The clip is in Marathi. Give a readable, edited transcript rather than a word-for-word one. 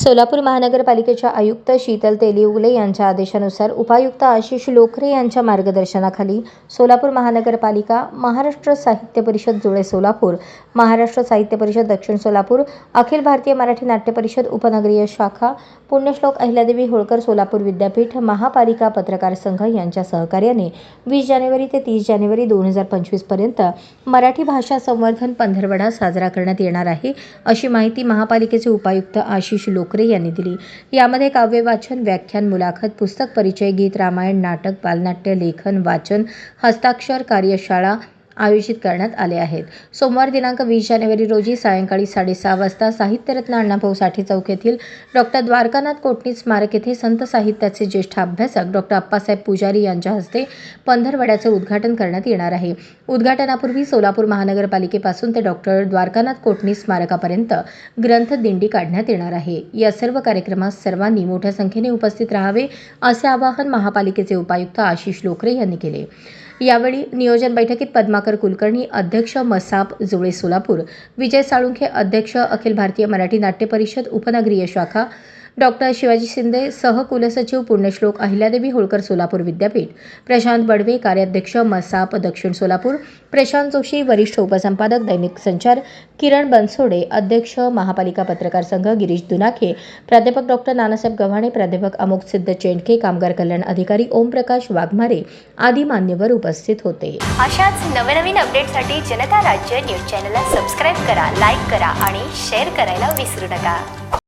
सोलापूर महानगरपालिकेच्या आयुक्त शीतल तेलिउगले यांच्या आदेशानुसार उपायुक्त आशिष लोखरे यांच्या मार्गदर्शनाखाली सोलापूर महानगरपालिका, महाराष्ट्र साहित्य परिषद जुळे सोलापूर, महाराष्ट्र साहित्य परिषद दक्षिण सोलापूर, अखिल भारतीय मराठी नाट्य परिषद उपनगरीय शाखा, पुण्यश्लोक अहिल्यादेवी होळकर सोलापूर विद्यापीठ, महापालिका पत्रकार संघ यांच्या सहकार्याने 20 जानेवारी ते 30 जानेवारी 2025 पर्यंत मराठी भाषा संवर्धन पंधरवडा साजरा करण्यात येणार आहे, अशी माहिती महापालिकेचे उपायुक्त आशिष लोखरे यांनी दिली। यामध्ये काव्य वाचन, व्याख्यान, मुलाखत, पुस्तक परिचय, गीत, रामायण, नाटक, बालनाट्य, लेखन, वाचन, हस्ताक्षर कार्यशाळा आयोजित करण्यात आले आहेत। सोमवार दिनांक 20 जानेवारी रोजी सायंकाळी 6:30 वाजता साहित्यरत्न अण्णाभाऊ साठे चौक येथील डॉ. द्वारकानाथ कोटणीस स्मारक येथे संत साहित्याचे ज्येष्ठ अभ्यासक डॉ. अप्पासाहेब पुजारी यांच्या हस्ते पंधरवड्याचे उद्घाटन करण्यात येणार आहे। उद्घाटनापूर्वी सोलापूर महानगरपालिकेपासून ते डॉ. द्वारकानाथ कोटणीस स्मारकापर्यंत ग्रंथ दिंडी काढण्यात येणार आहे। या सर्व कार्यक्रमात सर्वांनी मोठ्या संख्येने उपस्थित राहावे, असे आवाहन महापालिकेचे उपायुक्त आशिष लोखरे यांनी केले। यावेळी नियोजन बैठकीत पद्माकर कुलकर्णी, अध्यक्ष मसाप जुळे सोलापूर, विजय साळुंखे, अध्यक्ष अखिल भारतीय मराठी नाट्य परिषद उपनगरीय शाखा, डॉ. शिवाजी शिंदे, सहकुलसचिव पुण्यश्लोक अहिल्यादेवी होळकर सोलापूर विद्यापीठ, प्रशांत बडवे, कार्याध्यक्ष मसाप दक्षिण सोलापूर, प्रशांत जोशी, वरिष्ठ उपसंपादक दैनिक संचार, किरण बनसोडे, अध्यक्ष महापालिका पत्रकार संघ गिरीश दुनाखे, प्राध्यापक डॉ. नानासाहेब गव्हाणे, प्राध्यापक अमोक सिद्ध चेंडके, कामगार कल्याण अधिकारी ओमप्रकाश वाघमारे आदी मान्यवर उपस्थित होते। अशाच नवनवीन अपडेटसाठी जनता राज्य न्यूज चॅनलला सबस्क्राईब करा, लाईक करा आणि शेअर करायला विसरू नका।